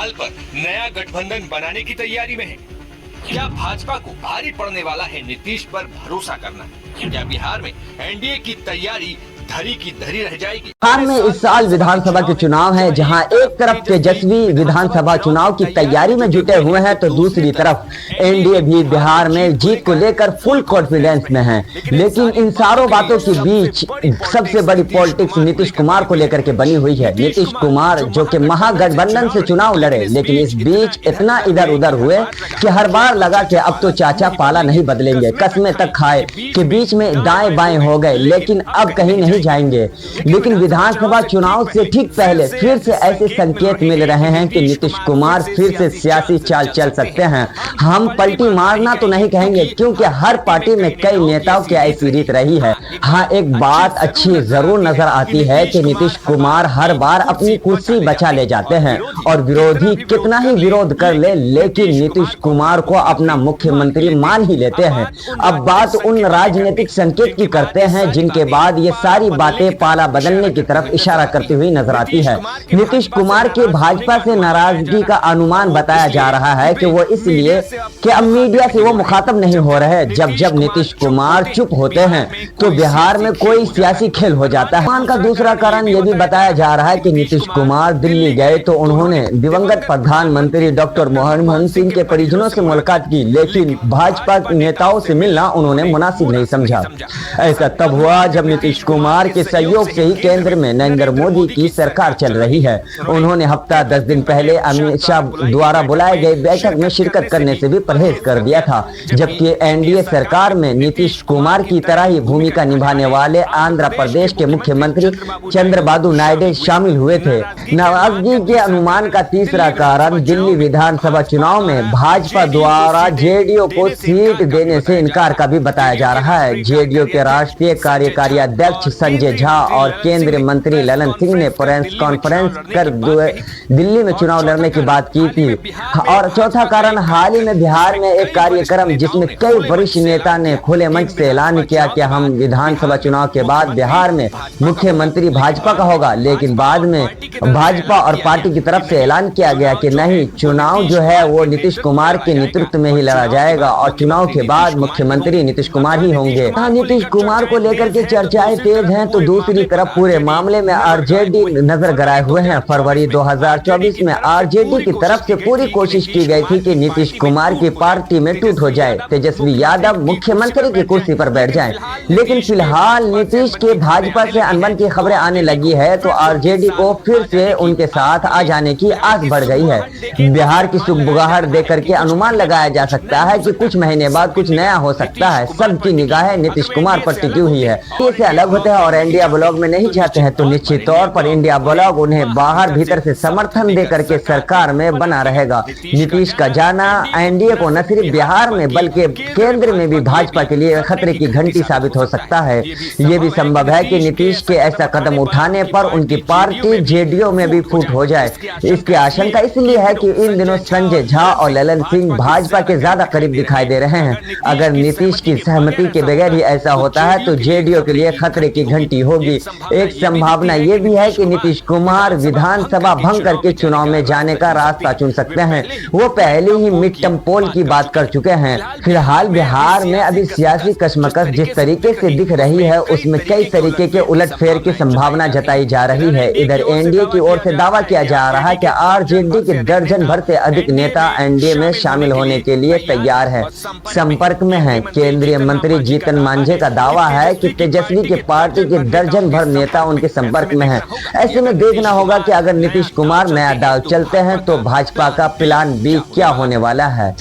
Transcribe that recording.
सवाल पर नया गठबंधन बनाने की तैयारी में है। क्या भाजपा को भारी पड़ने वाला है नीतीश पर भरोसा करना? क्या बिहार में एनडीए की तैयारी धरी की धरी रह जाएगी? बिहार में इस साल विधानसभा के चुनाव है, जहां एक तरफ तेजस्वी विधानसभा चुनाव की तैयारी में जुटे हुए हैं तो दूसरी तरफ एनडीए भी बिहार में जीत को लेकर फुल कॉन्फिडेंस में है। लेकिन इन सारों बातों के बीच सबसे बड़ी पॉलिटिक्स नीतीश कुमार को लेकर के बनी हुई है। नीतीश कुमार जो कि महागठबंधन से चुनाव लड़े, लेकिन इस बीच इतना इधर उधर हुए कि हर बार लगा कि अब तो चाचा पाला नहीं बदलेंगे, कस्में तक खाए कि बीच में दाएं बाएं हो गए, लेकिन अब कहीं नहीं जाएंगे। लेकिन विधानसभा चुनाव से ठीक पहले फिर से ऐसे संकेत मिल रहे हैं कि नीतीश कुमार फिर से सियासी चाल चल सकते हैं। हम पलटी मारना तो नहीं कहेंगे, क्योंकि हर पार्टी में कई नेताओं की ऐसी रीत रही है। हाँ, एक बात अच्छी जरूर नजर आती है कि नीतीश कुमार हर बार अपनी कुर्सी बचा ले जाते हैं और विरोधी कितना ही विरोध कर ले, लेकिन नीतीश कुमार को अपना मुख्यमंत्री मान ही लेते हैं। अब बात उन राजनीतिक संकेत की करते हैं जिनके बाद ये सारी बातें पाला बदलने की तरफ इशारा करती हुई नजर आती है। नीतीश कुमार के भाजपा से नाराजगी का अनुमान बताया जा रहा है कि वो इसलिए कि अब मीडिया से वो मुखातब नहीं हो रहे। जब नीतीश कुमार चुप होते हैं तो बिहार में कोई सियासी खेल हो जाता है। का दूसरा कारण ये भी बताया जा रहा है कि नीतीश कुमार दिल्ली गए तो उन्होंने दिवंगत प्रधानमंत्री डॉक्टर मनमोहन सिंह के परिजनों से मुलाकात की, लेकिन भाजपा नेताओं से मिलना उन्होंने मुनासिब नहीं समझा। ऐसा तब हुआ जब नीतीश कुमार के सहयोग से ही केंद्र में नरेंद्र मोदी की सरकार चल रही है। उन्होंने हफ्ता 10 दिन पहले अमित शाह द्वारा बुलाए गए बैठक में शिरकत करने से भी परहेज कर दिया था। जबकि एनडीए सरकार में नीतीश कुमार की तरह ही भूमिका निभाने वाले आंध्र प्रदेश के मुख्यमंत्री चंद्रबाबू नायडू शामिल हुए थे। नाराजगी के अनुमान का तीसरा कारण दिल्ली विधानसभा चुनाव में भाजपा द्वारा जेडीयू को सीट देने से इनकार का भी बताया जा रहा है। जेडीयू के राष्ट्रीय कार्यकारी अध्यक्ष संजय झा और केंद्रीय मंत्री ललन सिंह ने प्रेस कॉन्फ्रेंस कर दिल्ली में चुनाव लड़ने की बात की थी। और चौथा कारण हाल ही में बिहार में एक कार्यक्रम जिसमें कई वरिष्ठ नेता ने खुले मंच से ऐलान किया कि हम विधानसभा चुनाव के बाद बिहार में मुख्यमंत्री भाजपा का होगा, लेकिन बाद में भाजपा और पार्टी की तरफ से ऐलान किया गया कि नहीं, चुनाव जो है वो नीतीश कुमार के नेतृत्व में ही लड़ा जाएगा और चुनाव के बाद मुख्यमंत्री नीतीश कुमार ही होंगे। नीतीश कुमार को लेकर के चर्चाएं तेज हैं तो दूसरी तरफ पूरे मामले में आरजेडी नजर गड़ाए हुए हैं। फरवरी 2024 में आरजेडी की तरफ से पूरी कोशिश की गई थी कि नीतीश कुमार की पार्टी में टूट हो जाए, तेजस्वी यादव मुख्यमंत्री की कुर्सी पर बैठ जाएं। लेकिन फिलहाल नीतीश के भाजपा से अनबन की खबरें आने लगी है तो आरजेडी को फिर से उनके साथ आ जाने की आस बढ़ गई है। बिहार की सुगबुगाहट देख करके अनुमान लगाया जा सकता है कि कुछ महीने बाद कुछ नया हो सकता है। सबकी निगाहें नीतीश कुमार पर टिकी हुई है। इससे अलग होते हैं और इंडिया ब्लॉक में नहीं जाते हैं तो निश्चित तौर पर इंडिया ब्लॉक उन्हें बाहर भीतर से समर्थन दे करके सरकार में बना रहेगा। नीतीश का जाना एनडीए को न सिर्फ बिहार में बल्कि केंद्र में भी भाजपा के लिए खतरे की घंटी साबित हो सकता है। ये भी संभव है कि नीतीश के ऐसा कदम उठाने पर उनकी पार्टी जेडीयू में भी फूट हो जाए। इसकी आशंका इसलिए है कि इन दिनों संजय झा और ललन सिंह भाजपा के ज्यादा करीब दिखाई दे रहे हैं। अगर नीतीश की सहमति के बगैर ही ऐसा होता है तो जेडीयू के लिए खतरे की घंटी होगी। एक संभावना ये भी है कि नीतीश कुमार विधानसभा भंग करके चुनाव में जाने का रास्ता चुन सकते हैं। वो पहले ही मिड टर्म पोल की बात कर चुके हैं। फिलहाल बिहार में अभी सियासी कशमकश जिस तरीके से दिख रही है उसमें कई तरीके के उलटफेर की संभावना जताई जा रही है। इधर एनडीए की ओर से दावा किया जा रहा है कि आरजेडी के दर्जन भर से अधिक नेता एनडीए में शामिल होने के लिए तैयार है, संपर्क में है। केंद्रीय मंत्री जीतन मांझी का दावा है कि तेजस्वी के पार्टी के दर्जन भर नेता उनके संपर्क में हैं। ऐसे में देखना होगा कि अगर नीतीश कुमार नया दाव चलते हैं तो भाजपा का प्लान बी क्या होने वाला है।